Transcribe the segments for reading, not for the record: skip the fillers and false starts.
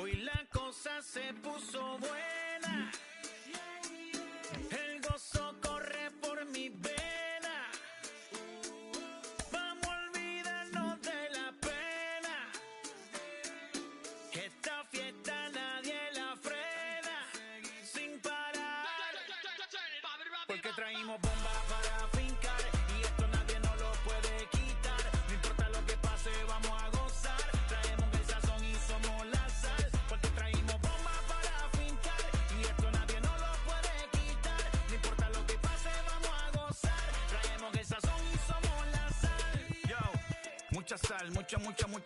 Hoy la cosa se puso buena. El gozo corre por mi vena. Vamos a olvidarnos de la pena. Esta fiesta nadie la frena. Sin parar. Porque traímos bombas para fincar. Y esto nadie nos lo puede quitar. No importa lo que pase, vamos a gozar. Traemos el sazón y somos la sal. Porque traímos bombas para fincar. Y esto nadie nos lo puede quitar. No importa lo que pase, vamos a gozar. Traemos el sazón y somos la sal. Yo, mucha sal, mucha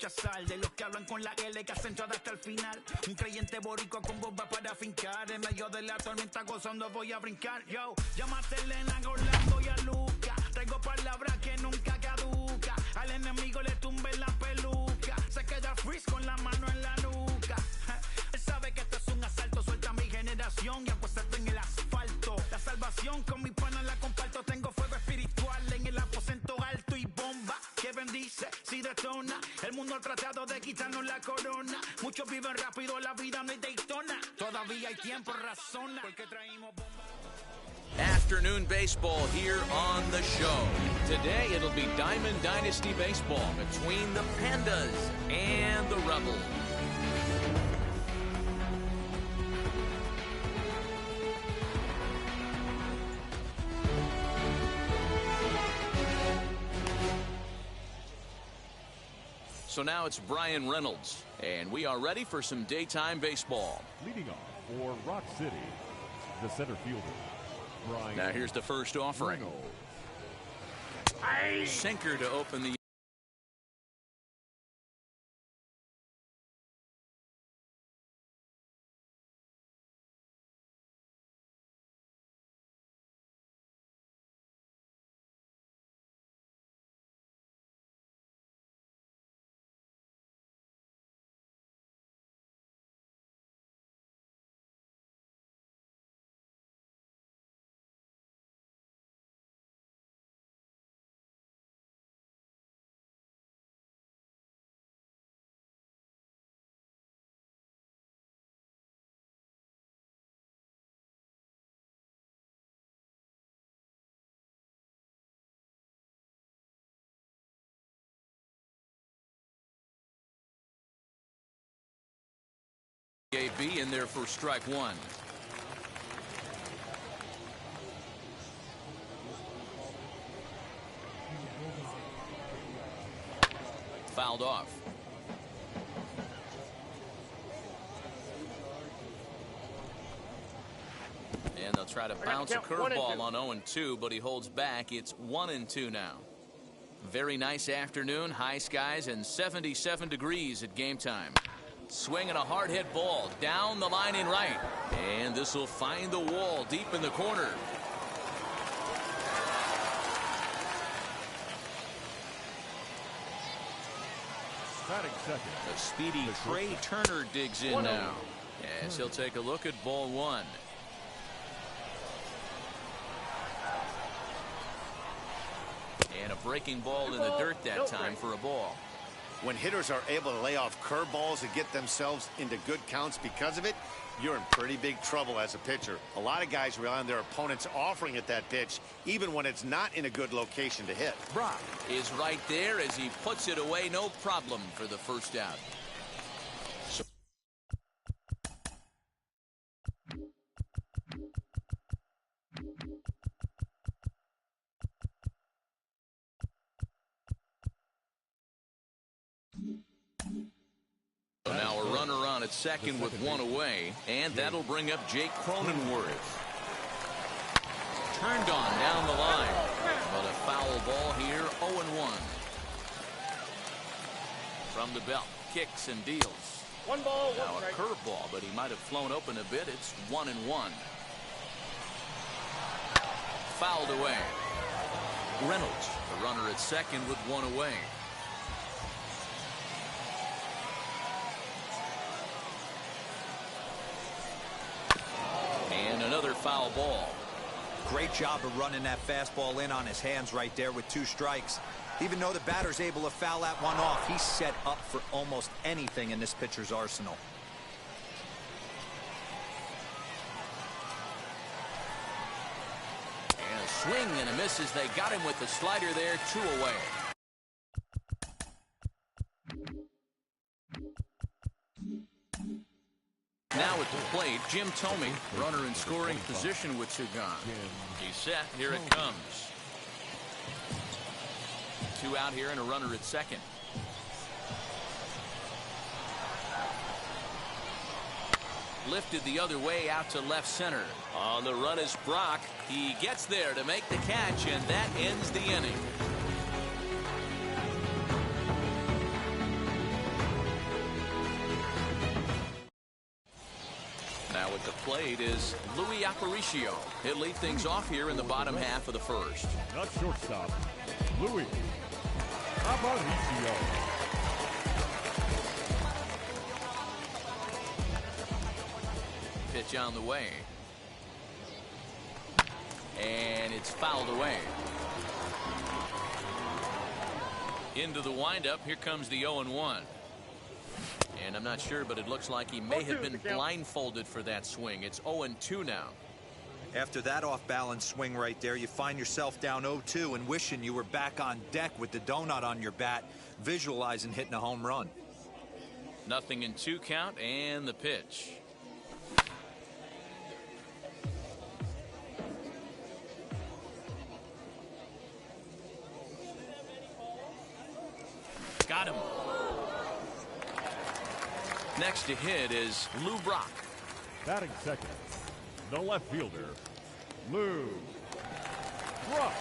sal. De los que hablan con la L que acentuada hasta el final. Un creyente boricua con bomba para fincar. En medio de la tormenta gozando voy a brincar. Yo, llámate Elena, Orlando y a Luca. Traigo palabras que nunca caduca. Al enemigo le tumbe la peluca. Se queda freeze con la mano en la nuca. Él sabe que esto es un asalto. Suelta mi generación y apuéstate en el asfalto. La salvación con mi pana la comparto. Tengo fuego espiritual en el aposento alto y bomba que bendice si detona. El mundo ha tratado de quitarnos la corona. Muchos viven rápido, la vida no es Daytona. Todavía hay tiempo, razona. Porque traímos bomba. Afternoon baseball here on the show. Today it'll be Diamond Dynasty baseball between the Pandas and the Rebels. So now it's Bryan Reynolds, and we are ready for some daytime baseball. Leading off for Rock City, the center fielder, Bryan. Now here's the first offering. Reynolds. Sinker to open the... AB in there for strike one. Fouled off. And they'll try to bounce a curveball on 0-2, but he holds back. It's 1-2 now. Very nice afternoon, high skies and 77 degrees at game time. Swinging a hard hit ball down the line in right. And this will find the wall deep in the corner. Batting second. The speedy Trey Turner digs in now. As he'll take a look at ball one. And a breaking ball in the dirt that time for a ball. When hitters are able to lay off curveballs and get themselves into good counts because of it, you're in pretty big trouble as a pitcher. A lot of guys rely on their opponents offering at that pitch, even when it's not in a good location to hit. Brock is right there as he puts it away, no problem for the first out. So now a runner on at second with one away, and that'll bring up Jake Cronenworth. Turned on down the line, but a foul ball here, 0-1. From the belt, kicks and deals. One ball, now one a curveball, but he might have flown open a bit. It's 1-1. Fouled away. Reynolds, the runner at second with one away. And another foul ball. Great job of running that fastball in on his hands right there with 2 strikes. Even though the batter's able to foul that one off, he's set up for almost anything in this pitcher's arsenal. swing and a miss as they got him with the slider there, 2 away. Now at the plate, Jim Thome, runner in scoring position with 2 gone. He's set. Here it comes. 2 out here and a runner at second. Lifted the other way out to left center. On the run is Brock. He gets there to make the catch, and that ends the inning. Now at the plate is Louis Aparicio. He'll lead things off here in the bottom half of the first. Not shortstop, Louis Aparicio. Pitch on the way. And it's fouled away. Into the windup. Here comes the 0-1. And I'm not sure, but it looks like he may have been blindfolded for that swing. It's 0-2 now. After that off-balance swing right there, you find yourself down 0-2 and wishing you were back on deck with the donut on your bat, visualizing hitting a home run. 0-2 count, and the pitch. Got him. Next to hit is Lou Brock. Batting second, the left fielder, Lou Brock.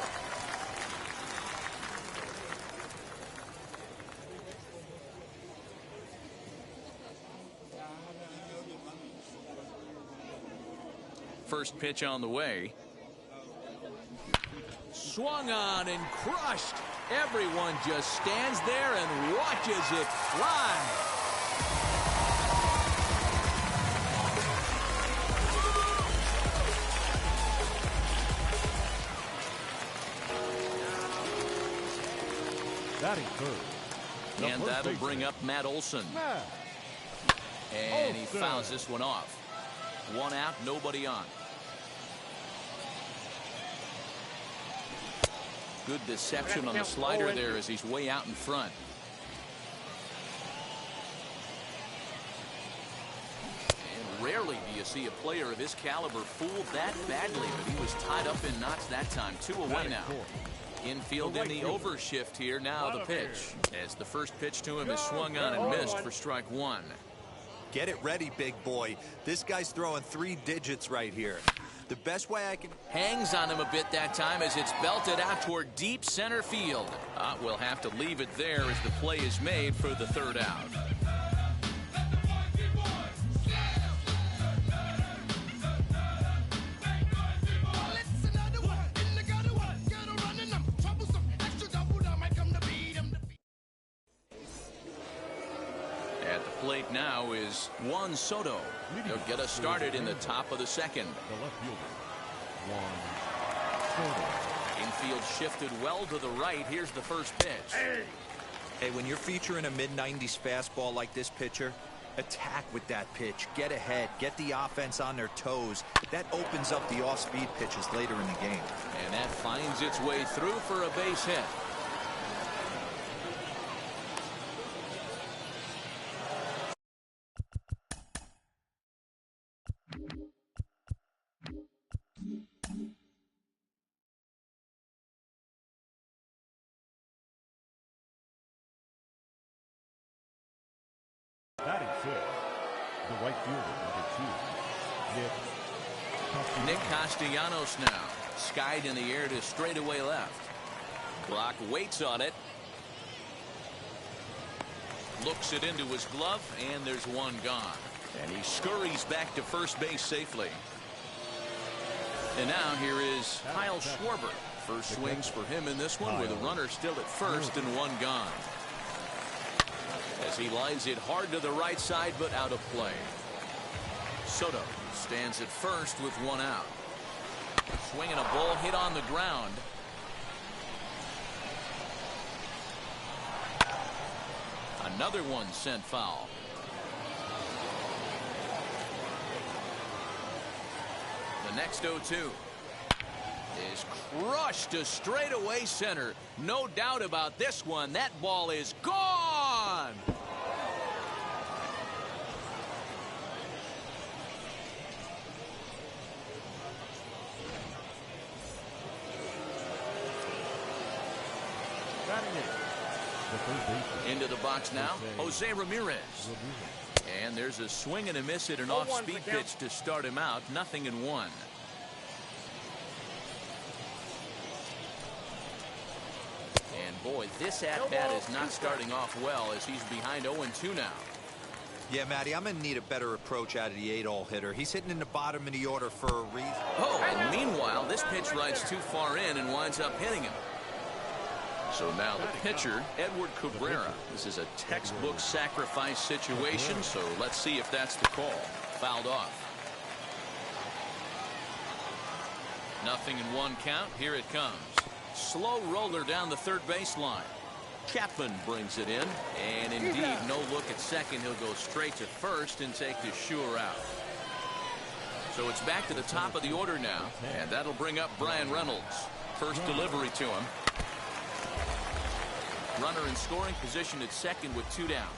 First pitch on the way. Swung on and crushed. Everyone just stands there and watches it fly. Batting third. And that'll bring up Matt Olson. And he fouls this one off. 1 out, nobody on. Good deception on the slider there as he's way out in front. And rarely do you see a player of his caliber fooled that badly, but he was tied up in knots that time. 2 away now. Infield in the overshift here. Now the pitch. As the first pitch to him is swung on and missed for strike 1. Get it ready, big boy. This guy's throwing 3 digits right here. The best way I can... Hangs on him a bit that time as it's belted out toward deep center field. We'll have to leave it there as the play is made for the 3rd out. Plate now is Juan Soto. He'll get us started in the top of the 2nd. The left fielder, Juan Soto. Infield shifted well to the right. Here's the first pitch. Hey, when you're featuring a mid-90s fastball like this pitcher, attack with that pitch. Get ahead. Get the offense on their toes. That opens up the off-speed pitches later in the game. And that finds its way through for a base hit. Batting sixth, the right fielder, number 2, Nick Castellanos now. Skied in the air to straightaway left. Brock waits on it. Looks it into his glove, and there's 1 gone. And he scurries back to first base safely. And now here is Kyle Schwarber. First swings for him in this one with a runner still at first and 1 gone. As he lines it hard to the right side, but out of play. Soto stands at first with 1 out. Swinging a ball hit on the ground. Another one sent foul. The next 0-2. is crushed to straightaway center. No doubt about this one. That ball is gone. Into the box now, Jose Ramirez. And there's a swing and a miss at an off-speed pitch to start him out. 0-1. And boy, this at-bat is not starting off well as he's behind 0-2 now. Yeah, Matty, I'm going to need a better approach out of the 8-hole hitter. He's hitting in the bottom of the order for a reason. Oh, and meanwhile, this pitch rides too far in and winds up hitting him. So now the pitcher, Edward Cabrera. This is a textbook sacrifice situation, so let's see if that's the call. Fouled off. 0-1 count. Here it comes. Slow roller down the third baseline. Chapman brings it in, and indeed, no look at second. He'll go straight to first and take the sure out. So it's back to the top of the order now, and that'll bring up Bryan Reynolds. First delivery to him. Runner in scoring position at second with 2 down.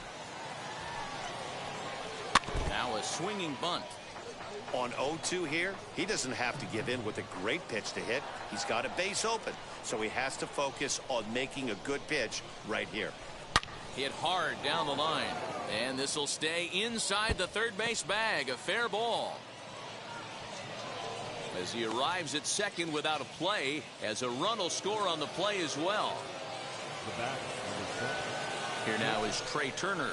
Now a swinging bunt. On 0-2 here, he doesn't have to give in with a great pitch to hit. He's got a base open, so he has to focus on making a good pitch right here. Hit hard down the line, and this will stay inside the third base bag. A fair ball. As he arrives at second without a play, as a run will score on the play as well. Here now is Trey Turner.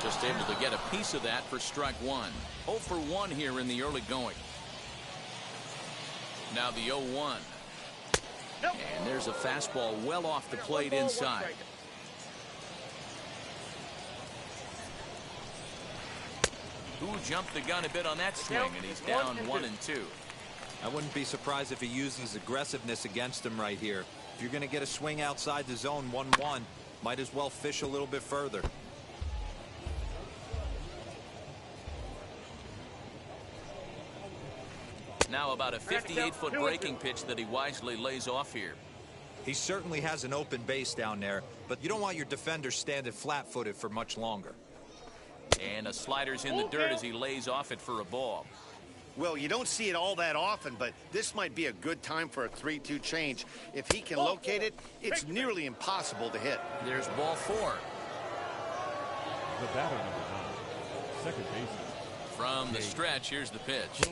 Just able to get a piece of that for strike one. 0 for 1 here in the early going. Now the 0-1. And there's a fastball well off the plate inside. Who jumped the gun a bit on that swing, and he's down 1-2. I wouldn't be surprised if he uses aggressiveness against him right here. If you're going to get a swing outside the zone 1-1, might as well fish a little bit further. Now about a 58-foot breaking pitch that he wisely lays off here. He certainly has an open base down there, but you don't want your defender standing flat-footed for much longer. And a slider's in the dirt as he lays off it for a ball. Well, you don't see it all that often, but this might be a good time for a 3-2 change. If he can locate it, it's nearly impossible to hit. There's ball 4. The batter #1, second baseman. From the stretch, here's the pitch.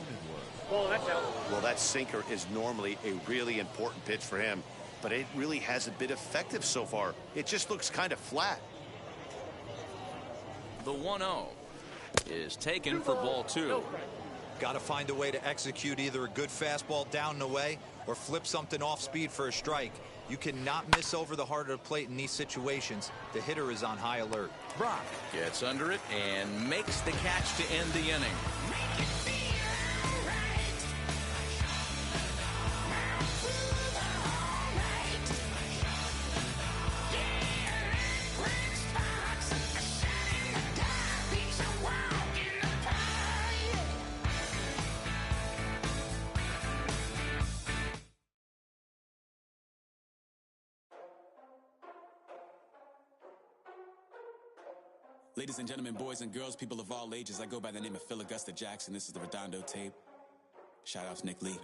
Well, that sinker is normally a really important pitch for him, but it really hasn't been effective so far. It just looks kind of flat. The 1-0 is taken for ball 2. Got to find a way to execute either a good fastball down and away or flip something off speed for a strike. You cannot miss over the heart of the plate in these situations. The hitter is on high alert. Brock gets under it and makes the catch to end the inning. Ladies and gentlemen, boys and girls, people of all ages, I go by the name of Phil Augusta Jackson. This is the Redondo tape. Shout out to Nick Lee.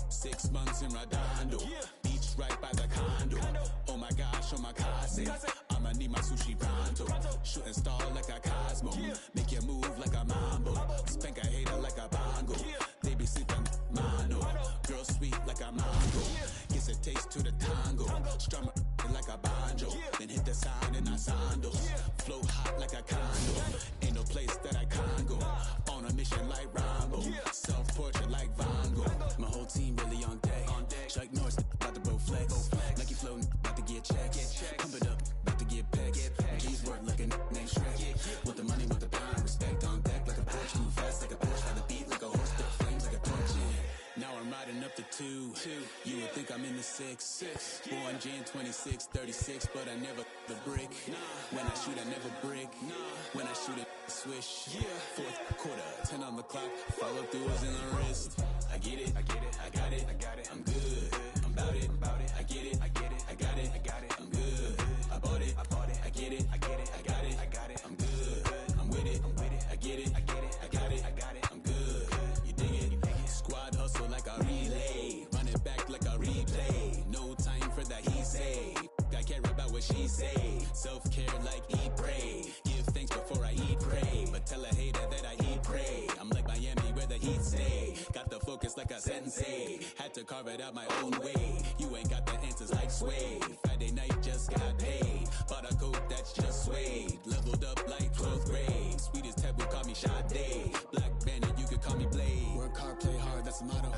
6 months in Redondo, beach right by the condo. Oh my gosh, oh my cousin, I'ma need my sushi pronto. Shooting star like a Cosmo, make you move like a mambo. Spank a hater like a bongo. They be sipping mano, girl sweet like a mango. Gets a taste to the tango, strum it like a banjo. Then hit the sound in our sandals. Flow hot like a condo. Ain't no place that I can't go. On a mission like Rambo. Self-portrait like Van Gogh. My whole team really on deck. Chuck Norris about to blow flex. Lucky Flow about to get checks. Pump it up, about to get pegs. G's work like a named Shrek. With the money, with the pound, respect on deck like a Porsche. Too fast like a Porsche. Got the beat like a horse, the flames like a torch. Now I'm riding sliding up the two. You would think I'm in the six. Born Jan 26, 36, but I never the brick. When I shoot, I never brick. When I shoot, I swish. Fourth quarter, 10 on the clock. Follow throughs in the wrist. I get it, I got it, I'm good. I'm about it, I get it, I got it, I'm good. I bought it, I get it, I got it, I'm good. I'm with it, I get it, I got it, I'm good. You dig it? Squad hustle like a relay, run it back like a replay. No time for that he say. I care about what she say. Self-care like eat, pray. Give thanks before I eat, pray. But tell a hater that I eat, pray. I'm like Miami where the heat stay. Got the focus like a sensei. Had to carve it out my own way. You ain't got the answers like Sway. Friday night just got paid. Bought a coat that's just suede. Leveled up like 12th grade. Sweetest taboo, call me Sade. Black Bandit, you could call me Blade. Work hard, play hard, that's the motto.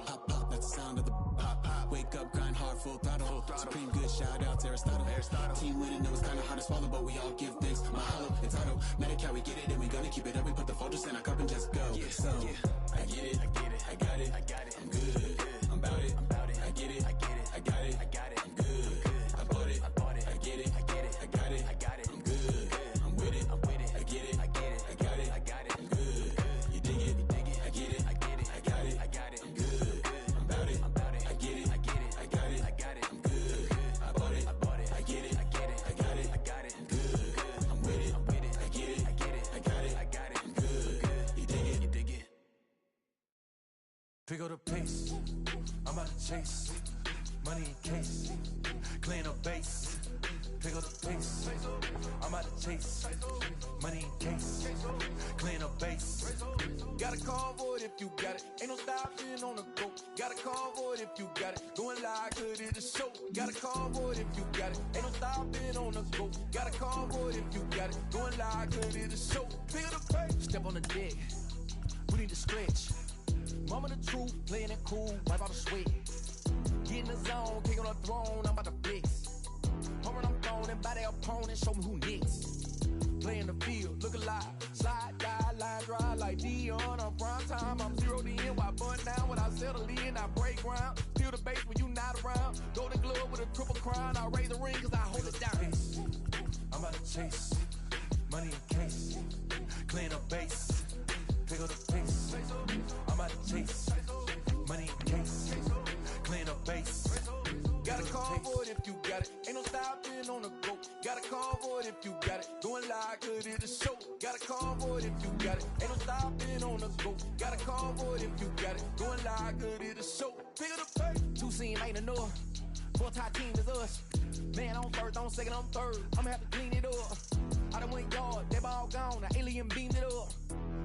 Pop, pop, that's the sound of the pop, pop. Wake up, grind hard, full throttle. Supreme good, shout out to Aristotle. Team winning, it was kinda hard to swallow, but we all give thanks. Mahalo, it's auto. Medicare, we get it, and we gonna keep it up. We put the Folgers in our cup and just go. So, I get it, I got it, I'm good. I'm about it, I get it, I got it, I'm good. I bought it, I get it, I got it, I'm good. I'm with it, I get it, I got it, I'm good. You dig it, I get it, I got it, I'm good. I'm about it, I get it, I got it, I'm good. I bought it, I get it, I got it, I'm good. I'm with it, I get it, I got it, I'm good. You dig it? Pick up the pace, I'm out to chase, money in case, clean up base. Pick up the pace, I'm out to chase, money in case, clean up base. Got a convoy if you got it, ain't no stopping on the go. Got a convoy if you got it, going live, good it is show. Got a convoy if you got it, ain't no stopping on the go. Got a convoy if you got it, going live, good it is show. Pick up the pace, step on the deck, we need to stretch. Mama the truth, playing it cool, wipe out the sweat. Get in the zone, king on the throne, I'm about to flex. Home run, I'm throwing and by their opponent, show me who next. Play in the field, look alive, slide, die, line, dry like Dion on prime time. I'm 0'd in, why bun down when I settle in, I break ground. Feel the bass when you not around. Golden glove with a triple crown, I raise the ring cause I hold it down. I'm out to chase, money in case, clean up base. Pick up the pace, I'm out to chase, money in case, clean up base. Got a convoy if you got it, ain't no stopping on the go. Got a convoy if you got it, going live, good it is show. Got a convoy if you got it, ain't no stopping on the go. Got a convoy if you got it, going live, good it is show. Pick up the pace. Two scene ain't enough, four top team is us. Man on first, on second, on third, I'ma have to clean it up. I done went yard, they ball gone, the alien beamed it up.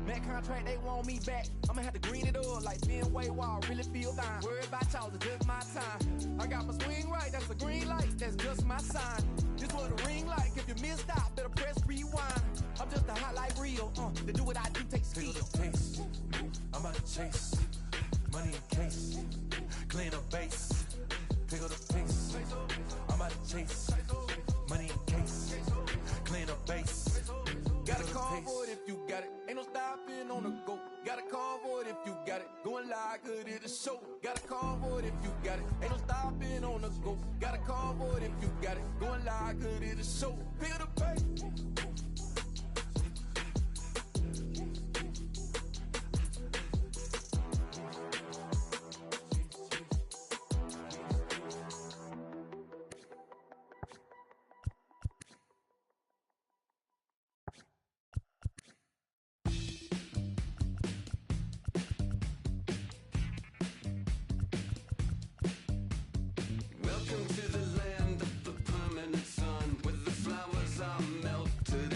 That contract, they want me back, I'ma have to green it up. Like Ben Way Wall, really feel fine. Worried about y'all, it's just my time. I got my swing right, that's a green light, that's just my sign. This what a ring like, if you missed out, better press rewind. I'm just a highlight reel, to do what I do takes skill. Pick up the pace, I'm out to chase, money in case, clean up base. Pick up the pace, I'm out to chase, money in case, clean up base. Got a convoy if you got it, ain't no stopping on the go. Got a convoy if you got it, going live, good it is show. Got a convoy if you got it, ain't no stopping on the go. Got a convoy if you got it, going live, good it is show. Pick up the pace. Welcome to the land of the permanent sun, where the flowers are melted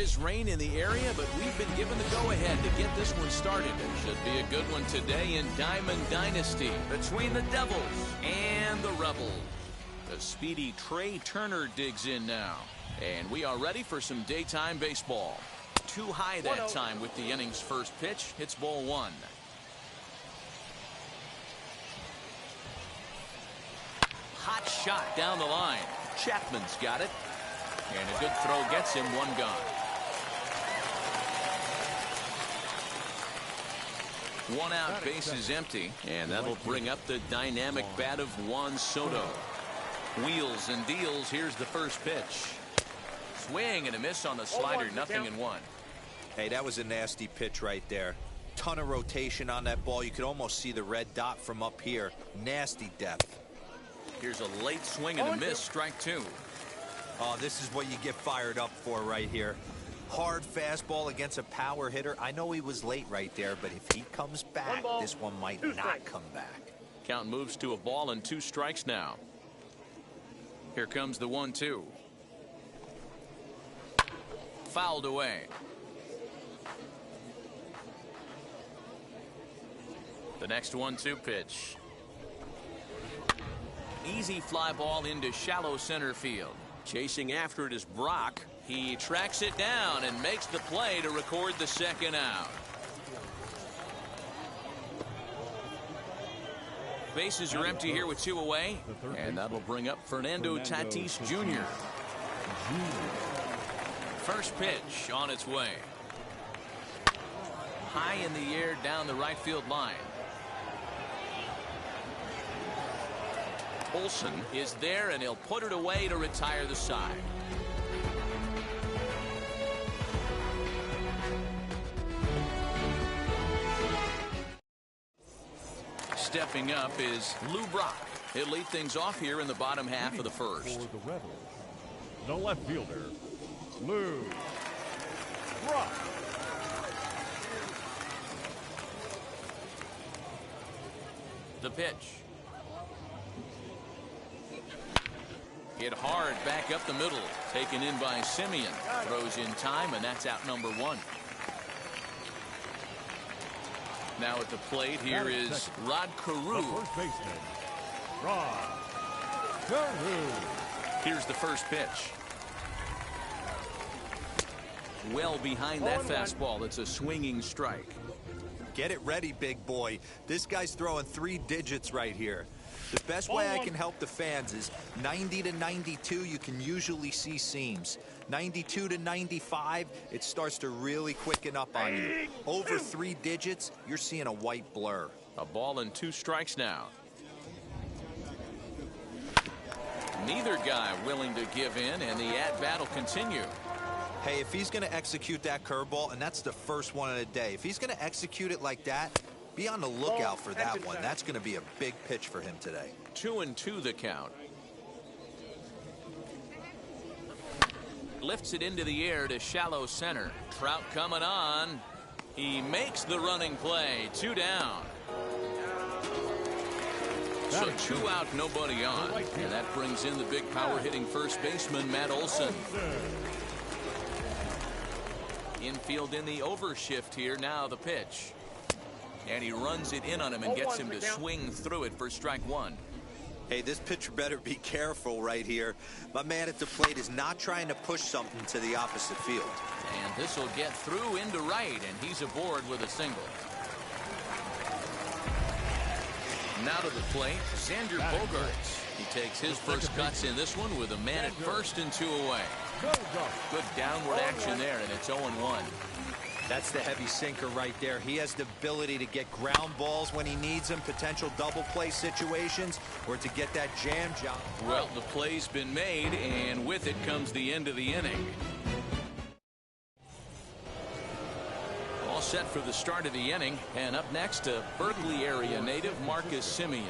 is rain in the area, but we've been given the go-ahead to get this one started. It should be a good one today in Diamond Dynasty between the Devils and the Rebels. The speedy Trey Turner digs in now. And we are ready for some daytime baseball. Too high that time with the inning's first pitch. It's ball one. Hot shot down the line. Chapman's got it. And a good throw gets him one gone. One out, base is empty. And that'll bring up the dynamic bat of Juan Soto. Wheels and deals. Here's the first pitch. Swing and a miss on the slider. 0-1. Hey, that was a nasty pitch right there. Ton of rotation on that ball. You could almost see the red dot from up here. Nasty depth. Here's a late swing and a miss. Strike two. Oh, this is what you get fired up for right here. Hard fastball against a power hitter. I know he was late right there, but if he comes back, this one might not come back. Count moves to a ball and 2 strikes now. Here comes the 1-2. Fouled away. The next 1-2 pitch. Easy fly ball into shallow center field. Chasing after it is Brock. He tracks it down and makes the play to record the second out. Bases are empty here with 2 away. And that'll bring up Fernando Tatis Jr. First pitch on its way. High in the air down the right field line. Olsen is there, and he'll put it away to retire the side. Stepping up is Lou Brock. He'll lead things off here in the bottom half of the first. For the Rebels, the left fielder, Lou Brock. The pitch. Hit hard back up the middle. Taken in by Simeon. Throws in time, and that's out number 1. Now at the plate, here is Rod Carew. The first baseman, Rod Carew. Here's the first pitch. Well behind that fastball. It's a swinging strike. Get it ready, big boy. This guy's throwing 3 digits right here. The best way I can help the fans is 90 to 92, you can usually see seams. 92 to 95, it starts to really quicken up on you. Over 3 digits, you're seeing a white blur. A ball and 2 strikes now. Neither guy willing to give in, and the at-bat will continue. Hey, if he's going to execute that curveball, and that's the first one of the day, if he's going to execute it like that, be on the lookout for that one. That's going to be a big pitch for him today. 2-2 the count. Lifts it into the air to shallow center. Trout coming on. He makes the running play. 2 down. So 2 out, nobody on. And that brings in the big power hitting first baseman, Matt Olson. Infield in the overshift here. Now the pitch. And he runs it in on him and gets him to swing through it for strike 1. Hey, this pitcher better be careful right here. My man at the plate is not trying to push something to the opposite field. And this will get through into right, and he's aboard with a single. Now to the plate, Xander Bogaerts. He takes his first cuts in this one with a man at first and 2 away. Good downward action there, and it's 0-1. That's the heavy sinker right there. He has the ability to get ground balls when he needs them, potential double play situations, or to get that jam job. Well, the play's been made, and with it comes the end of the inning. All set for the start of the inning, and up next, a Berkeley area native, Marcus Simeon.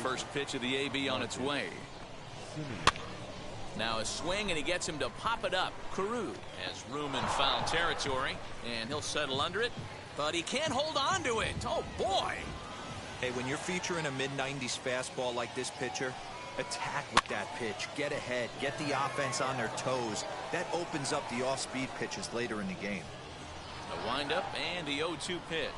First pitch of the AB on its way. Now a swing, and he gets him to pop it up. Carew has room in foul territory, and he'll settle under it, but he can't hold on to it. Oh, boy. Hey, when you're featuring a mid-90s fastball like this pitcher, Attack with that pitch. Get ahead. Get the offense on their toes. That opens up the off-speed pitches later in the game. A windup and the 0-2 pitch.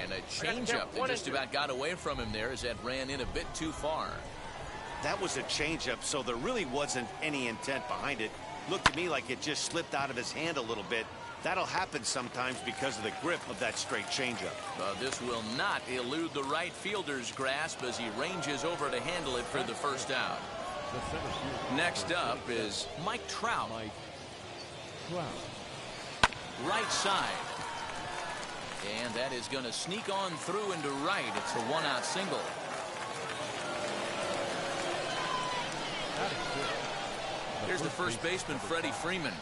And a changeup that just about got away from him there as that ran in a bit too far. That was a changeup, so there really wasn't any intent behind it. Looked to me like it just slipped out of his hand a little bit. That'll happen sometimes because of the grip of that straight changeup. This will not elude the right fielder's grasp as he ranges over to handle it for the first out. Next up is Mike Trout. Right side. And that is going to sneak on through into right. It's a one-out single. Here's the first baseman, Freddie Freeman,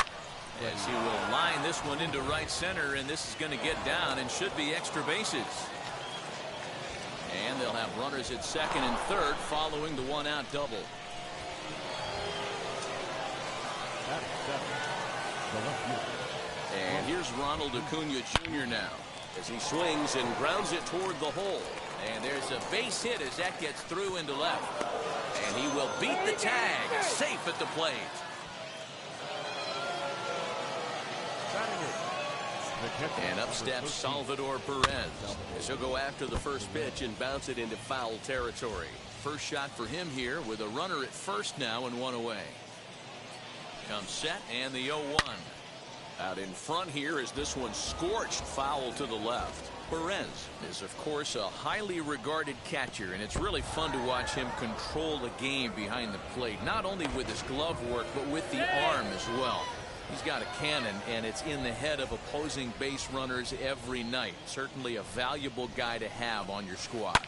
as he will line this one into right center, and this is going to get down and should be extra bases. And they'll have runners at second and third following the one-out double. And here's Ronald Acuna Jr. now as he swings and grounds it toward the hole. And there's a base hit as that gets through into left. And he will beat the tag, safe at the plate. And up steps Salvador Perez as he'll go after the first pitch and bounce it into foul territory. First shot for him here with a runner at first now and one away. Comes set and the 0-1. Out in front here is this one scorched foul to the left. Perez is, of course, a highly regarded catcher, and it's really fun to watch him control the game behind the plate, not only with his glove work, but with the arm as well. He's got a cannon, and it's in the head of opposing base runners every night. Certainly a valuable guy to have on your squad.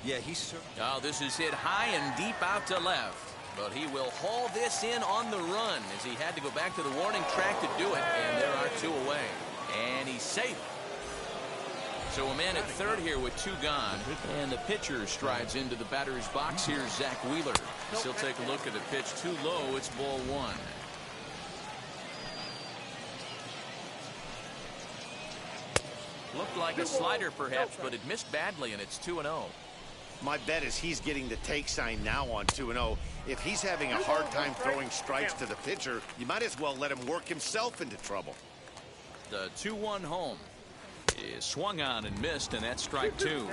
Yeah, he's... Oh, this is hit high and deep out to left. But he will haul this in on the run as he had to go back to the warning track to do it. And there are two away. And he's safe. So a man at third here with two gone. And the pitcher strides into the batter's box. Here's Zach Wheeler. He'll take a look at the pitch too low. It's ball one. Looked like a slider perhaps, but it missed badly, and it's 2-0. My bet is he's getting the take sign now on 2-0. If he's having a hard time throwing strikes to the pitcher, you might as well let him work himself into trouble. The 2-1 home is swung on and missed, and that's strike two.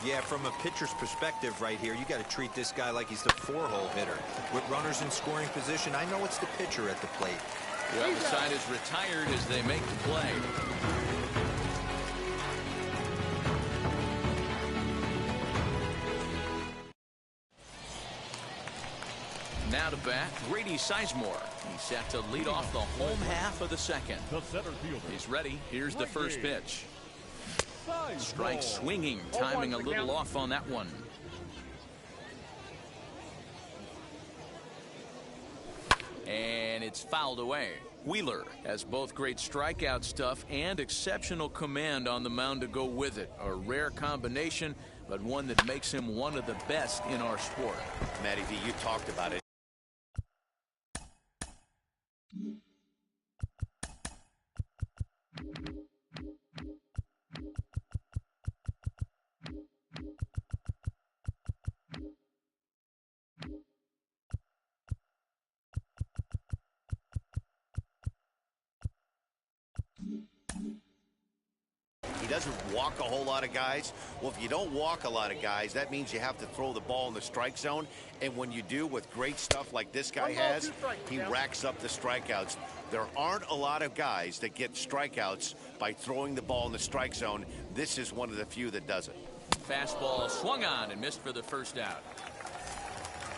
Yeah, from a pitcher's perspective right here, you got to treat this guy like he's the four-hole hitter. With runners in scoring position, I know it's the pitcher at the plate. Well, the side is retired as they make the play. Now to bat, Grady Sizemore. He's set to lead off the home half of the second. He's ready. Here's the first pitch. Strike swinging, timing a little off on that one. And it's fouled away. Wheeler has both great strikeout stuff and exceptional command on the mound to go with it. A rare combination, but one that makes him one of the best in our sport. Matty V, you talked about it. He doesn't walk a whole lot of guys. Well, if you don't walk a lot of guys, that means you have to throw the ball in the strike zone. And when you do, with great stuff like this guy has, he racks up the strikeouts. There aren't a lot of guys that get strikeouts by throwing the ball in the strike zone. This is one of the few that does it. Fastball swung on and missed for the first out.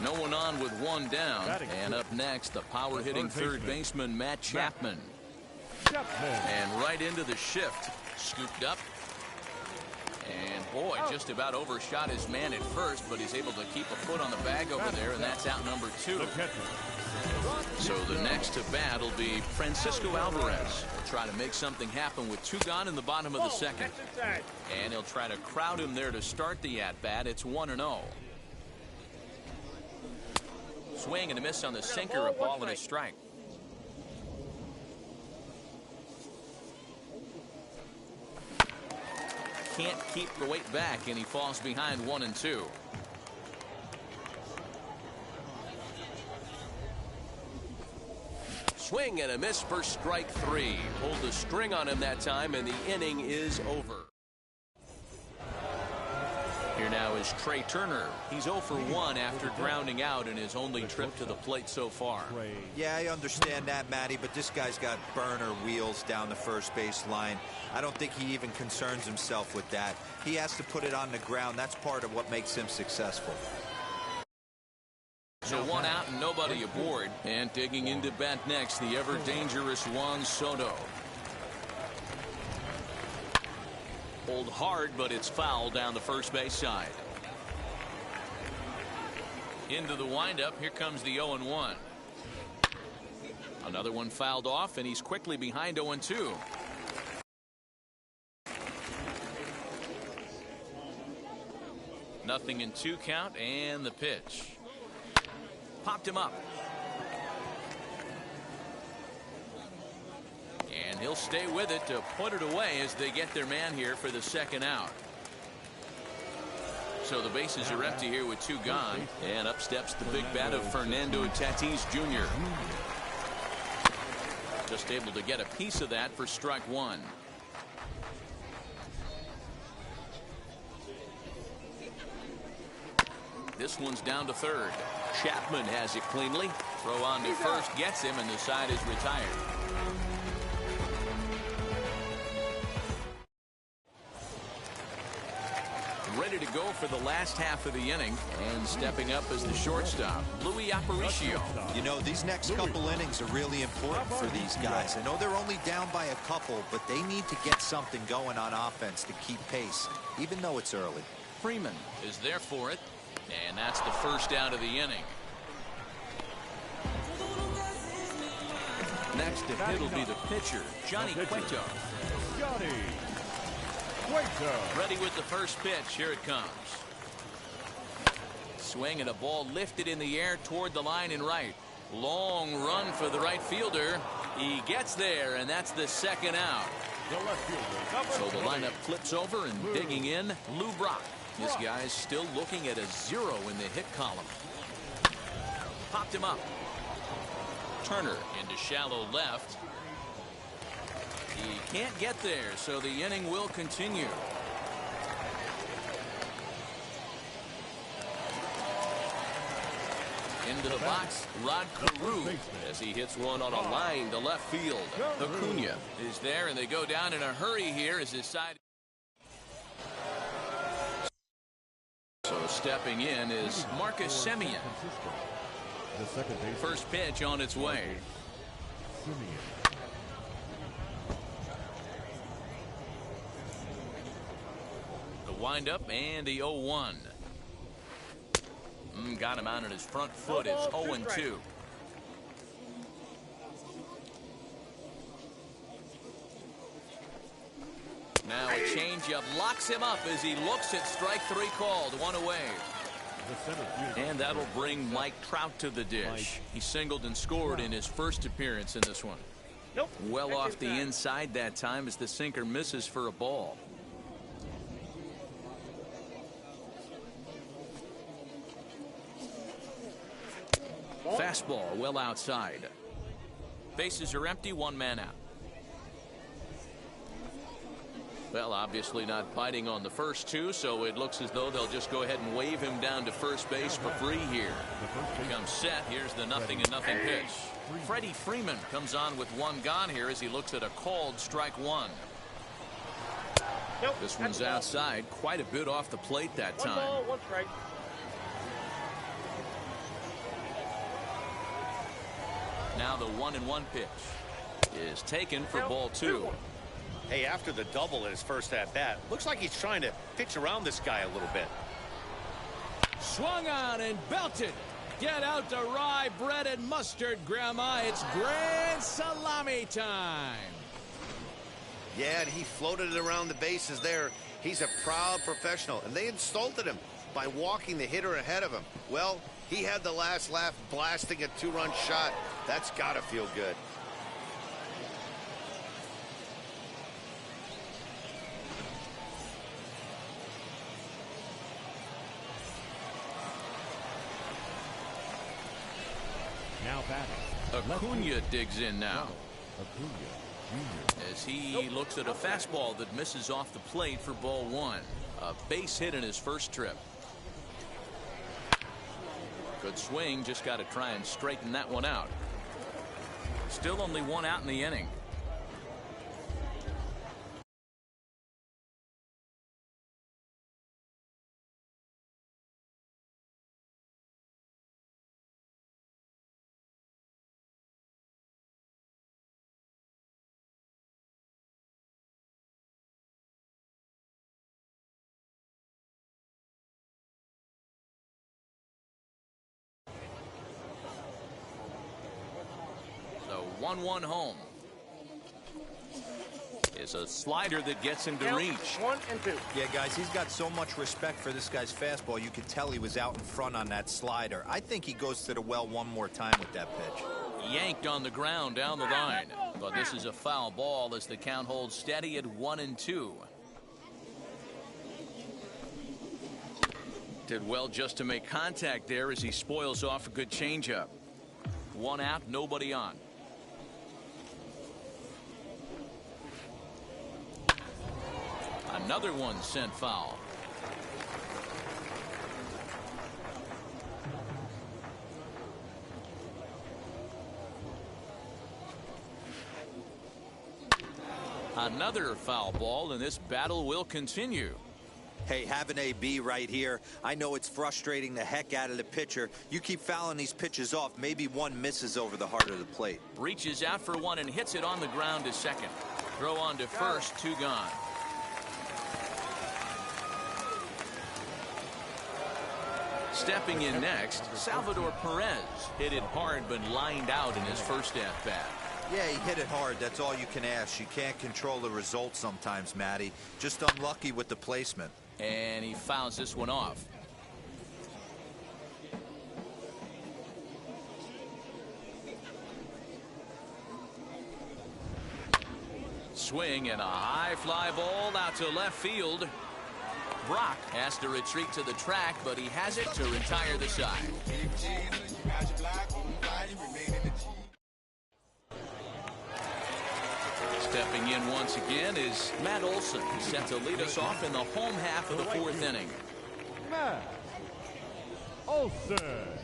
No one on with one down. And up next, the power-hitting third baseman, Matt Chapman. And right into the shift. Scooped up. And boy, just about overshot his man at first, but he's able to keep a foot on the bag over there, and that's out number two. So the next to bat will be Francisco Alvarez. He'll try to make something happen with two gone in the bottom of the second. And he'll try to crowd him there to start the at-bat. It's 1-0. Swing and a miss on the sinker, a ball and a strike. Can't keep the weight back, and he falls behind 1-2. swing and a miss for strike 3. Pulled the string on him that time, and the inning is over. Here now is Trey Turner. He's 0 for 1 after grounding out in his only trip to the plate so far. Yeah, I understand that, Matty, but this guy's got burner wheels down the first base line. I don't think he even concerns himself with that. He has to put it on the ground. That's part of what makes him successful. So 1 out and nobody aboard. And digging into bat next, the ever-dangerous Juan Soto. Pulled hard, but it's foul down the first base side. Into the windup. Here comes the 0-1. Another one fouled off, and he's quickly behind 0-2. Nothing in 2 count, and the pitch. Popped him up. And he'll stay with it to put it away as they get their man here for the 2nd out. So the bases are empty here with 2 gone. And up steps the big bat of Fernando Tatis Jr. Just able to get a piece of that for strike 1. This one's down to 3rd. Chapman has it cleanly. Throw on to first gets him, and the side is retired. Ready to go for the last half of the inning, and stepping up as the shortstop, Luis Aparicio. You know, these next couple innings are really important for these guys. I know they're only down by a couple, but they need to get something going on offense to keep pace, even though it's early. Freeman is there for it, and that's the first out of the inning. Next to hit will be the pitcher, Johnny Cueto. Johnny Cueto. Ready with the first pitch. Here it comes. Swing and a ball lifted in the air toward the line and right. Long run for the right fielder. He gets there, and that's the 2nd out. The left fielder. So the lineup flips over, and digging in, Lou Brock. This guy's still looking at a 0 in the hit column. Popped him up. Turner into shallow left. He can't get there, so the inning will continue. Into the box, Rod Carew, as he hits one on a line to left field. Acuna is there, and they go down in a hurry here as his side. So stepping in is Marcus Semien. First pitch on its way. The windup and the 0-1. Got him out on his front foot. It's 0-2. Now a changeup locks him up as he looks at strike 3 called. 1 away. And that'll bring Mike Trout to the dish. He singled and scored in his first appearance in this one. Well off the inside that time as the sinker misses for a ball. Fastball well outside. Bases are empty, 1 man out. Well, obviously not biting on the first 2, so it looks as though they'll just go ahead and wave him down to first base for free here. Comes set. Here's the 0-0 pitch. Freddie Freeman comes on with 1 gone here as he looks at a called strike 1. This one's outside, quite a bit off the plate that time. 1 ball, 1 strike. Now the 1-1 pitch is taken for ball 2. Hey, after the double in his first at-bat, looks like he's trying to pitch around this guy a little bit. Swung on and belted. Get out the rye, bread, and mustard, Grandma. It's grand salami time. Yeah, and he floated it around the bases there. He's a proud professional, and they insulted him by walking the hitter ahead of him. Well, he had the last laugh blasting a 2-run shot. That's got to feel good. Now Acuna digs in now. Acuna As he looks at a fastball that misses off the plate for ball one. A base hit in his first trip. Good swing, just got to try and straighten that one out. Still only one out in the inning. The 1-1 home is a slider that gets him to reach. 1 and 2. Yeah, guys, he's got so much respect for this guy's fastball. You could tell he was out in front on that slider. I think he goes to the well one more time with that pitch. Yanked on the ground down the line. But this is a foul ball as the count holds steady at 1-2. Did well just to make contact there as he spoils off a good changeup. One out, nobody on. Another one sent foul. Another foul ball, and this battle will continue. Hey, have an AB right here. I know it's frustrating the heck out of the pitcher. You keep fouling these pitches off, maybe one misses over the heart of the plate. Reaches out for one and hits it on the ground to second. Throw on to first, 2 gone. Stepping in next, Salvador Perez hit it hard but lined out in his first at-bat. Yeah, he hit it hard. That's all you can ask. You can't control the result sometimes, Matty. Just unlucky with the placement. And he fouls this one off. Swing and a high fly ball out to left field. Brock has to retreat to the track, but he has it to retire the side. Stepping in once again is Matt Olson, set to lead us off in the home half of the 4th inning. Matt Olson.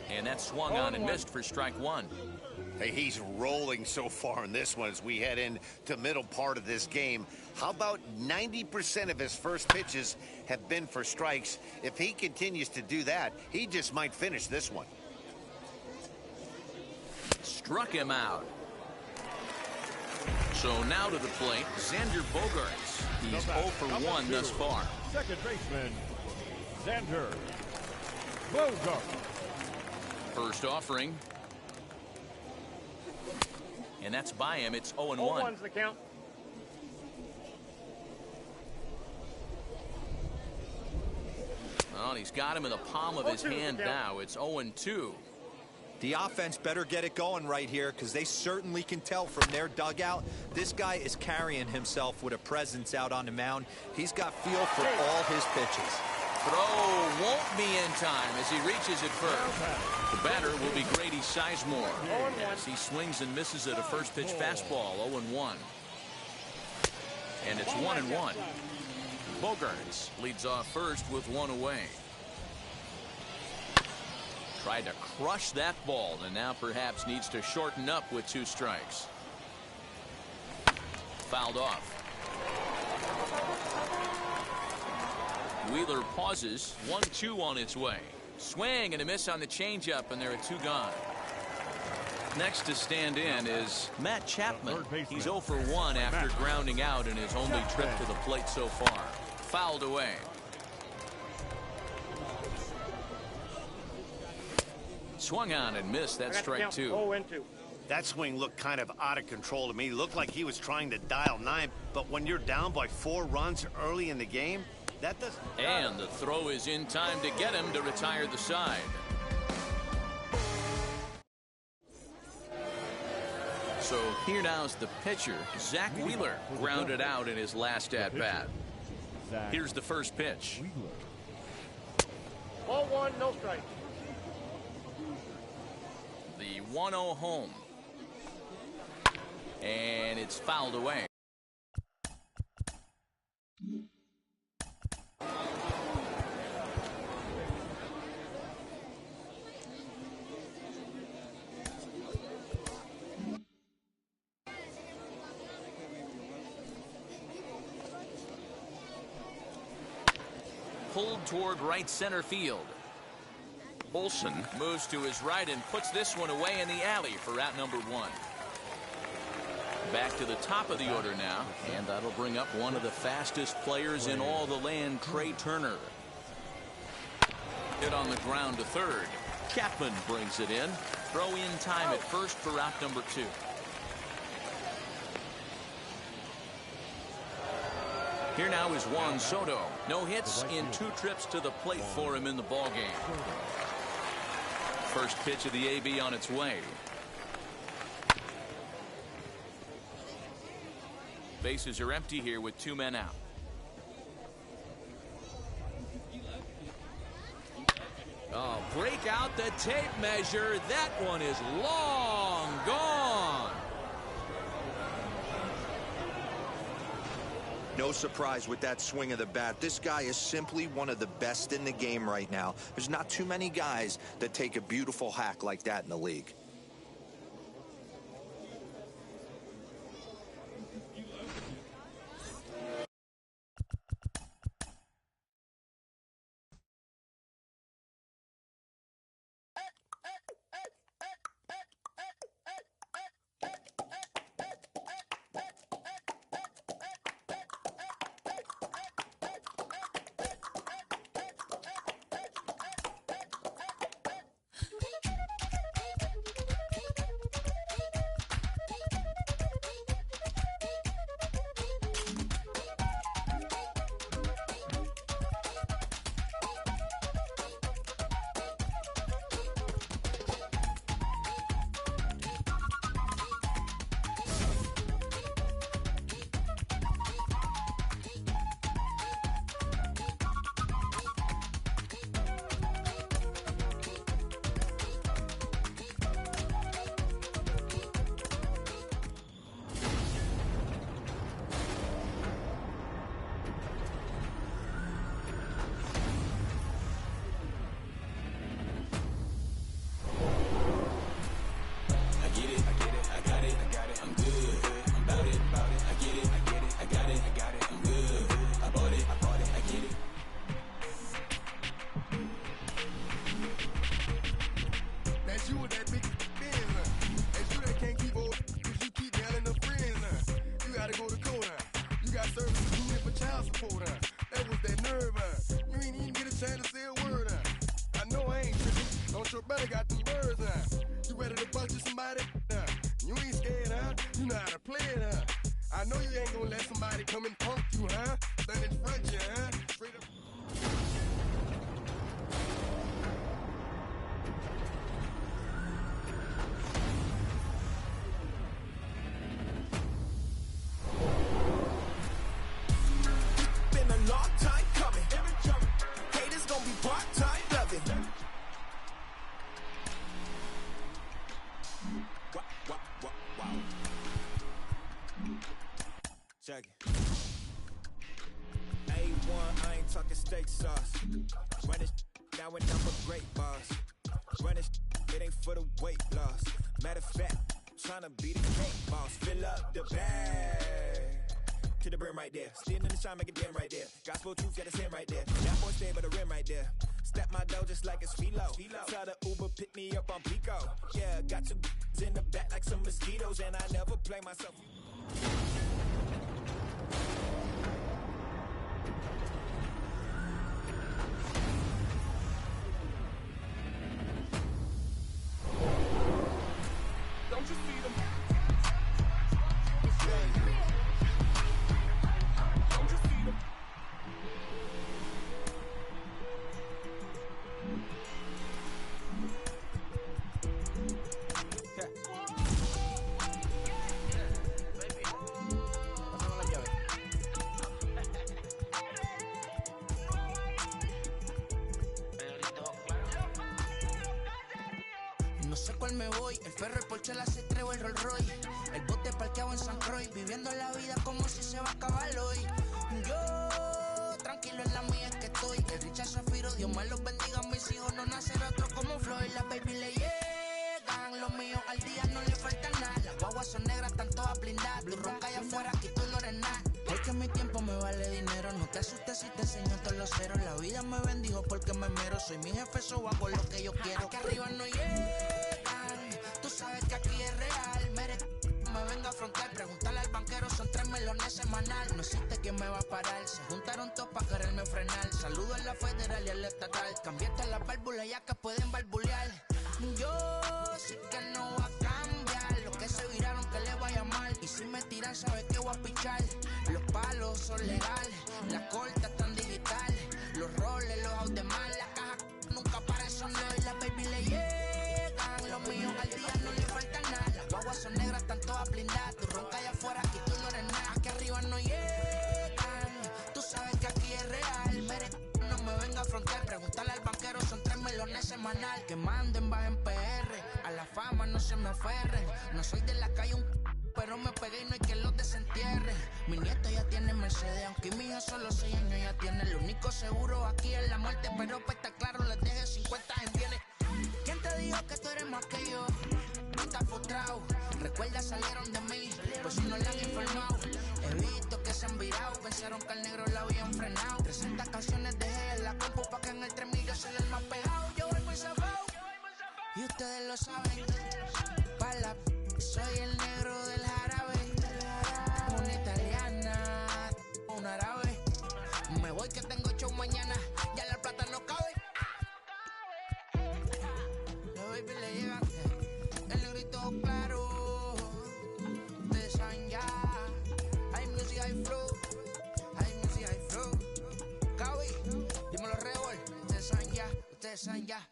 And that swung on and missed for strike 1. Hey, he's rolling so far in this one as we head into the middle part of this game. How about 90% of his first pitches have been for strikes? If he continues to do that, he just might finish this one. Struck him out. So now to the plate, Xander Bogaerts. He's 0 for 1 thus far. Second baseman, Xander Bogaerts. First offering. And that's by him. It's 0-1. 0-1's the count. Well, he's got him in the palm of his hand now. It's 0-2. The offense better get it going right here because they certainly can tell from their dugout this guy is carrying himself with a presence out on the mound. He's got feel for all his pitches. Throw won't be in time as he reaches it first. The batter will be Grady Sizemore as he swings and misses at a first pitch fastball. 0-1. And it's 1-1. Bogaerts leads off first with 1 away. Tried to crush that ball and now perhaps needs to shorten up with 2 strikes. Fouled off. Wheeler pauses. 1-2 on its way. Swing and a miss on the changeup, and there are 2 gone. Next to stand in is Matt Chapman. He's 0 for 1 after grounding out in his only trip to the plate so far. Fouled away. Swung on and missed. That's strike 2. 0-2. That swing looked kind of out of control to me. It looked like he was trying to dial 9, but when you're down by 4 runs early in the game, that doesn't. And the throw is in time to get him to retire the side. So here now's the pitcher, Zach Wheeler, grounded out in his last at-bat. Here's the first pitch. 0-1, no strike. The 1-0 home. And it's fouled away. Pulled toward right center field. Olsen moves to his right and puts this one away in the alley for out number 1. Back to the top of the order now, and that'll bring up one of the fastest players in all the land, Trey Turner. Hit on the ground to third. Chapman brings it in. Throw in time at first for out number 2. Here now is Juan Soto. No hits in 2 trips to the plate for him in the ballgame. First pitch of the AB on its way. Bases are empty here with 2 men out. Oh, break out the tape measure. That one is long gone. No surprise with that swing of the bat. This guy is simply one of the best in the game right now. There's not too many guys that take a beautiful hack like that in the league. Check it. A1, I ain't talking steak sauce. Run this now and I'm a great boss. Run this, it ain't for the weight loss. Matter of fact, tryna be the cake boss. Fill up the bag to the brim right there. Standing in the shine, make it dim right there. Gospel truth, got his hand right there. That boy stay by the rim right there. Step my dough just like it's philo. Tell the Uber pick me up on Pico. Yeah, got two in the back like some mosquitoes, and I never play myself. Don't you see them? Don't you see them? cual me voy. El ferro, el Porsche, la C3 o el Rolls Royce. El bote parqueado en San Croix, viviendo la vida como si se va a acabar hoy. Yo, tranquilo en la mía es que estoy. El Richard Zafiro, Dios me los bendiga. Mis hijos no nacerán otro como Floyd. Las baby le llegan, los míos al día no le falta nada. Las guaguas son negras, están todas blindadas. Tú ronca allá afuera, aquí tú no eres nada. Es que mi tiempo me vale dinero. No te asustes si te enseño todos los ceros. La vida me bendijo porque me mero. Soy mi jefe, so hago lo que yo quiero. Aquí arriba no llegan. Tú sabes que aquí es real. Me venga a afrontar. Pregúntale al banquero, son 3 melones semanal. No existe quien me va a parar. Se juntaron todos para quererme frenar. Saludo a la federal y a la estatal. Cambiaste las válvulas ya que pueden barbulear. Yo sé que no va a cambiar. Los que se viraron que le vaya mal. Y si me tiran, sabes que voy a pichar. Los palos son legales. Las cortas están digitales. Los roles, los out de mal. La caja nunca para eso no. Y las baby le llegan. Los míos al día no le falta nada. Las guaguas son negras, están todas blindadas. Tú ronca allá afuera, aquí tú no eres nada. Aquí arriba no llegan. Tú sabes que aquí es real. Mere, no me venga a afrontar. Pregúntale al banquero, son 3 melones semanal. Que manden, bajen PR. A la fama no se me aferren. No soy de la calle pero me pegué y no hay que los desentierre. Mi nieto ya tiene Mercedes, aunque mi hijo solo 6 años ya tiene. Lo único seguro aquí es la muerte, pero pues está claro, les deje 50 en bienes. ¿Quién te dijo que tú eres más que yo? No estás frustrado, recuerda salieron de mí, pues si no le han informado. He visto que se han virado, pensaron que al negro la habían frenado. 300 canciones dejé en la compu pa' que en el 3000 yo soy el más pegado. Yo voy muy zafado, y ustedes lo saben. Pa' la soy el negro del jarabe. Una italiana, un árabe. Me voy que tengo show mañana. Ya la plata no cabe. Los baby le llegan. El negrito claro. Ustedes saben ya. Hay music, hay flow. Hay music, hay flow. Cabi, dímelo Rebol. Ustedes saben ya. Ustedes saben ya.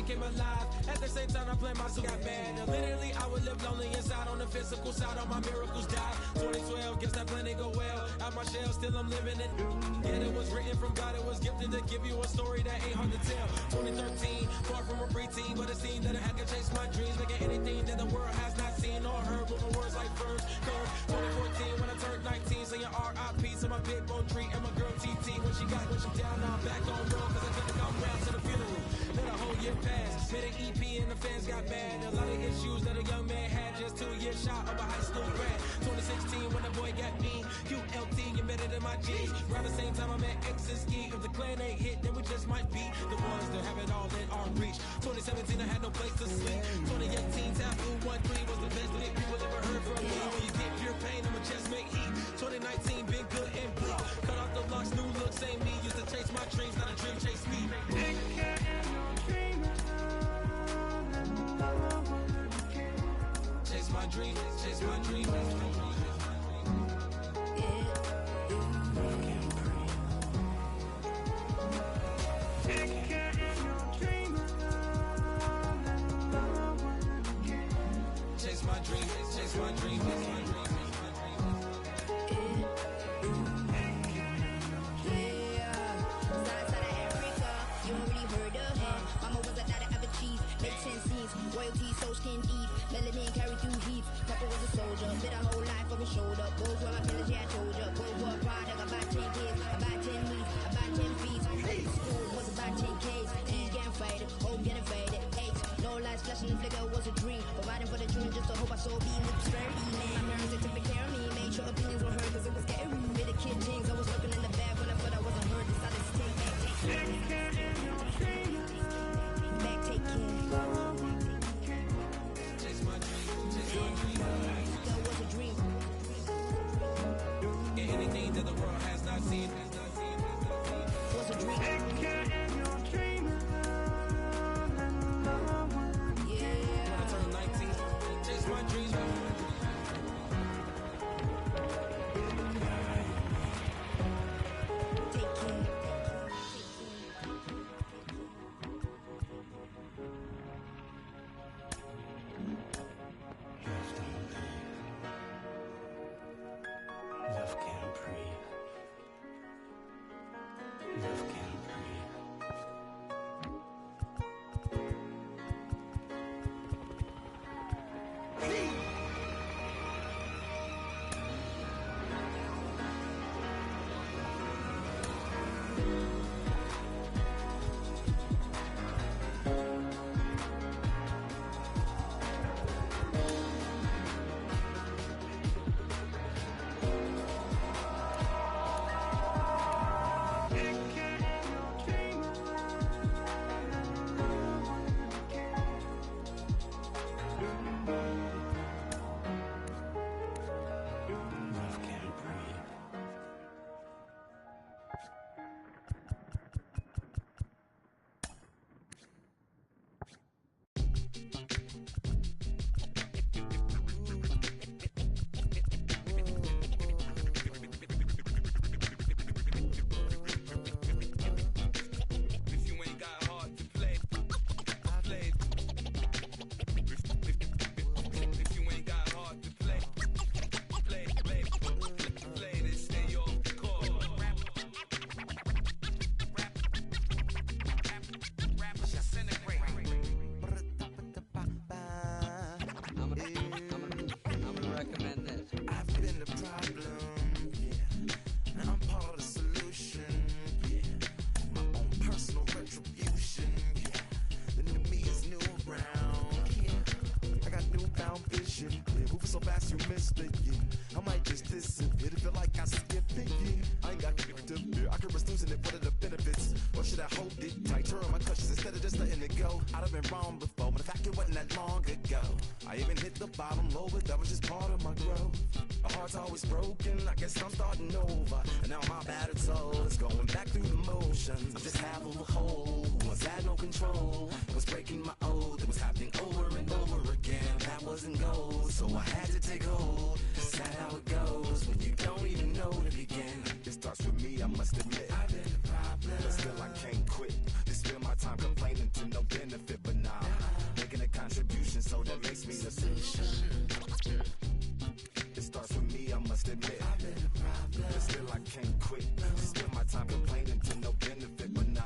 Came alive. At the same time, I planned myself got bad. Now, literally, I would live lonely inside. On the physical side, all my miracles died. 2012, guess that plan didn't go well. Out my shell, still I'm living it. Yeah, it was written from God. It was gifted to give you a story that ain't hard to tell. 2013, far from a preteen, but it seemed that I could chase my dreams, making anything that the world has not seen or heard. With my words like first come. 2014, when I turned 19, saying R.I.P. to my big bone tree and my girl TT. When she down, now I'm back on road, cause I couldn't come round to the funeral. Let a whole year pass, made an EP and the fans got mad. A lot of issues that a young man had, just 2 years shy of a high school grad. 2016 when the boy got me, QLT embedded in my G's. Around the same time I met X and Ski. If the clan ain't hit, then we just might be the ones that have it all in our reach. 2017 I had no place to sleep. 2018 Taboo 1-3 was the best that people ever heard from me. When you get pure pain, I'ma just make heat. 2019 been good and bleak. Cut off the locks, new looks ain't me. Used to chase my dreams, not a dream chase me. Chase my dream, chase my dream. chase my dream, chase my dream, chase my dream. Royalty, so skin deep, melanin carry through heat. Papa was a soldier, did a whole life on his shoulder. Both were my pillars, yeah, I told ya. Both were product, about 10 kids, about 10 weeks, about 10 feet. School was about 10 Ks, T's getting faded, hope getting faded. H, no lights flashing, the flicker was a dream. Providing for the children just to hope I saw being with sturdy. Man, my parents, they took good care of me, made sure opinions were heard, cause it was scary. With the kid jeans, I was looking in the bag when I thought I wasn't heard. Decided to take back, take care. Back, take care. Anything that the world has not seen. Was a dream. Yeah. When I turn 19, chase my dreams. Take care. Love can't breathe. Love can't breathe. Love can't breathe. If you ain't got heart to play, play. If you ain't got heart to play, play this, stay off the court. Rap disintegrate. I'm gonna recommend this. I've been the problem, yeah. And I'm part of the solution, yeah. My own personal retribution, yeah. The new me is new around, yeah. I got newfound vision, yeah. Moving so fast you missed it, yeah. I might just disappear to feel like I skipped it, yeah. I ain't got to fear. I could risk losing it for the benefits. Or should I hold it tight? Turn my clutches instead of just letting it go. I'd have been wrong before, but the fact it wasn't that long ago. I even hit the bottom low, but that was just part of my growth. My heart's always broken, I guess I'm starting over. And now my battered soul is going back through the motions. I'm just half of a whole, once had no control. It was breaking my oath, it was happening over and over again. That wasn't gold, so I had to take hold. Sad how it goes when you don't even know to begin. It starts with me, I must admit. I've been the problem, but still I can't quit. Just spend my time complaining to no benefit, but nah. Making a contribution, so that makes me the solution. It starts with me, I must admit. I've been the problem, but still I can't quit. Just spend my time complaining to no benefit, but nah.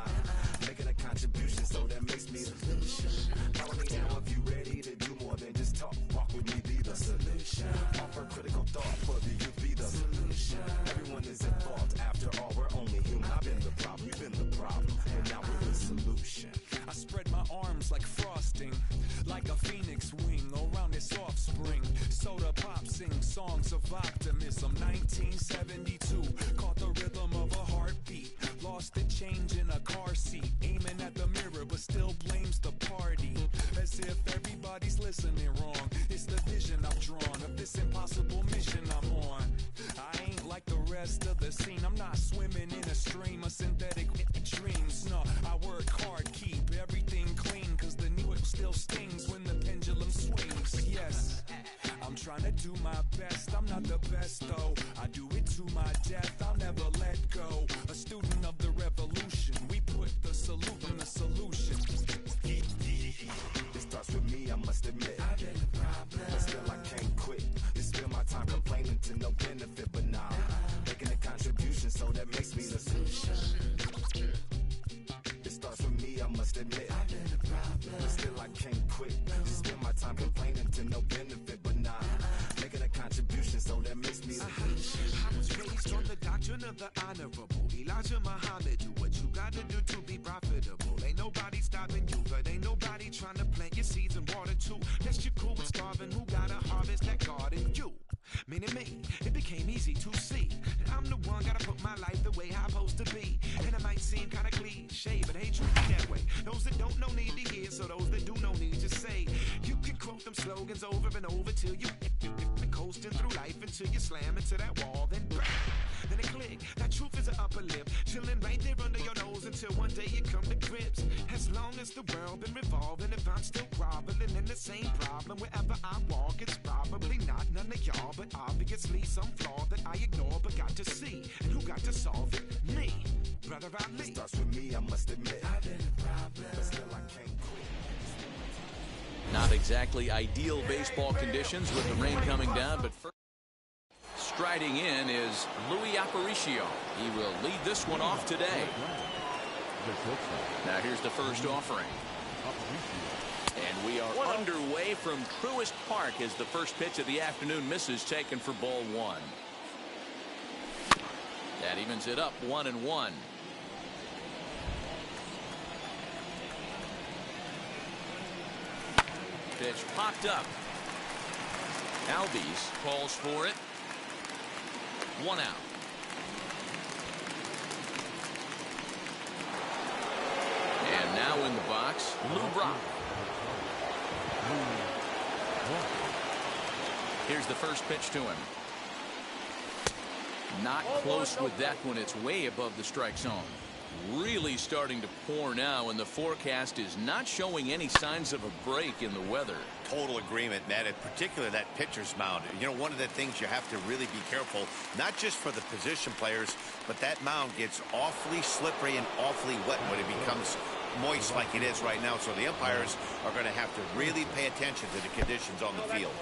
Making a contribution, so that makes me the solution. Follow me now if you ready to do more than just talk. Walk with me, be the solution. Offer critical thought for the youth, be the solution. Everyone is at fault, after all, we're only human. I've been the problem, you've been the problem, and now we're the solution. I spread my arms like frosting, like a phoenix wing around its offspring. Soda pop sing songs of optimism. 1972, caught the rhythm of a heartbeat. Lost the change in a car seat, aiming at the mirror but still blames the party. As if everybody's listening wrong. It's the vision I've drawn of this impossible mission I'm on. I ain't like the rest of the scene. I'm not swimming in a stream of synthetic dreams. No, I work hard, keep everything clean, cause the new still stings when the pendulum swings. Yes, I'm trying to do my best. I'm not the best though. I do it to my death. I'll never let go. A student of the revolution. We put the salute in the solution. It starts with me, I must admit. I've been the problem, but still the honorable Elijah Muhammad. Do what you gotta do to be profitable. Ain't nobody stopping you, but ain't nobody trying to plant your seeds and water too. That's your cool with starving. Who gotta harvest that garden? You. Meaning me, it became easy to see that I'm the one gotta put my life the way I'm supposed to be. And it might seem kinda cliche, but hey, truth be that way. Those that don't know need to hear, so those that do know need to say. You can quote them slogans over and over till you coasting through life until you slam into that wall, then bang, then it click. That truth is an upper lip, chilling right there under your nose until one day you come to grips. As long as the world been revolving, if I'm still groveling in the same problem wherever I walk, it's probably not none of y'all, but obviously some flaw that I ignore but got to see. And who got to solve it? Me, Brother Ali. Starts with me, I must admit. I've been a problem, but still I can't quit. Not exactly ideal baseball conditions with the rain coming down, but first striding in is Louis Aparicio. He will lead this one off today. Now here's the first offering. And we are underway from Truist Park as the first pitch of the afternoon misses, taken for ball one. That evens it up 1-1. Pitch popped up. Albies calls for it. 1 out. And now in the box, Lou Brock. Here's the first pitch to him. Not close with that one. It's way above the strike zone. Really starting to pour now, and the forecast is not showing any signs of a break in the weather. Total agreement, Matt. In particular, that pitcher's mound. You know, one of the things you have to really be careful, not just for the position players, but that mound gets awfully slippery and awfully wet when it becomes moist like it is right now. So the umpires are going to have to really pay attention to the conditions on the field.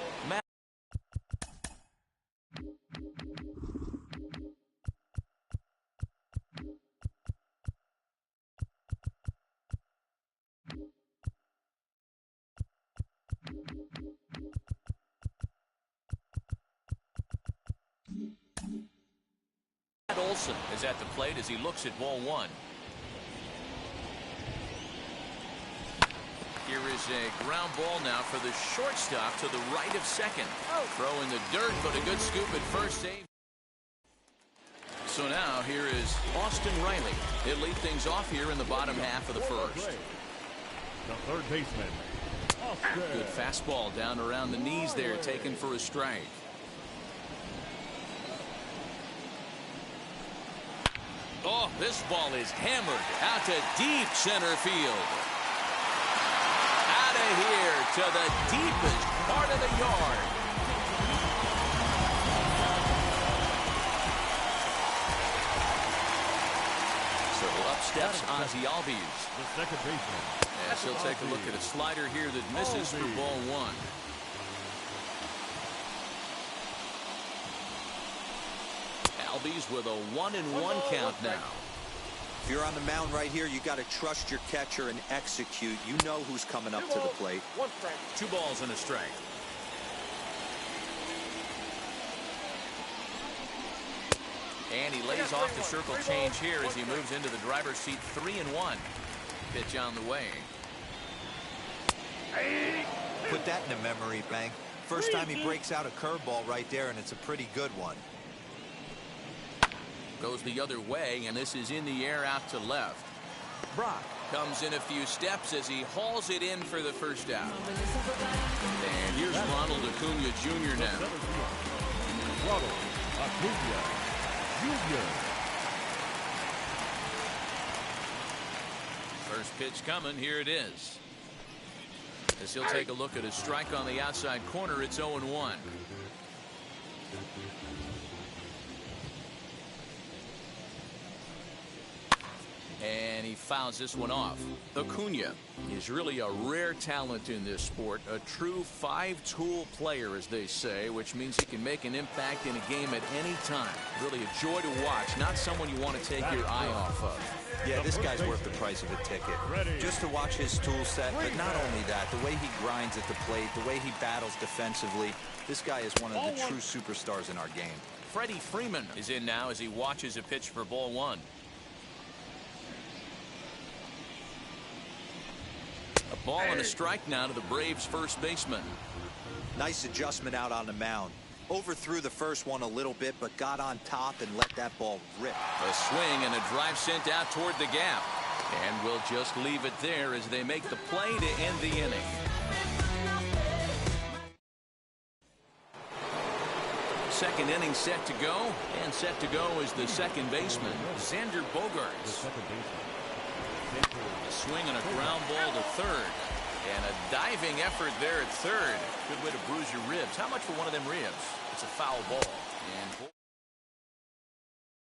Olson is at the plate as he looks at ball one. Here is a ground ball now for the shortstop to the right of second. Throw in the dirt, but a good scoop at first, save. So now here is Austin Riley. He'll lead things off here in the bottom half of the first. The third baseman, Austin. Good fastball down around the knees there, taken for a strike. Oh, this ball is hammered out to deep center field. Out of here to the deepest part of the yard. So up steps Ozzie Albies. The second baseman. Yes, he'll take a look at a slider here that misses for ball one. Albies with a 1-1 count now. If you're on the mound right here, you got to trust your catcher and execute. You know who's coming up to the plate. 2 balls and a strike. And he lays off the circle change here as he moves into the driver's seat. 3-1. Pitch on the way. Put that in the memory bank. First time he breaks out a curveball right there, and it's a pretty good one. Goes the other way, and this is in the air out to left. Brock comes in a few steps as he hauls it in for the first out. And here's Ronald Acuna Jr. now. Ronald Acuna Jr. First pitch coming. Here it is. As he'll take a look at a strike on the outside corner, it's 0-1. And he fouls this one off. Acuna is really a rare talent in this sport. A true 5-tool player, as they say, which means he can make an impact in a game at any time. Really a joy to watch. Not someone you want to take your eye off of. Yeah, this guy's worth the price of a ticket. Just to watch his tool set, but not only that, the way he grinds at the plate, the way he battles defensively, this guy is one of the true superstars in our game. Freddie Freeman is in now as he watches a pitch for ball one. A ball and a strike now to the Braves first baseman. Nice adjustment out on the mound. Overthrew the first one a little bit, but got on top and let that ball rip. A swing and a drive sent out toward the gap. And we'll just leave it there as they make the play to end the inning. Second inning set to go, and set to go is the second baseman, Xander Bogaerts. A swing and a ground ball to third. And a diving effort there at third. Good way to bruise your ribs. How much for one of them ribs? It's a foul ball. And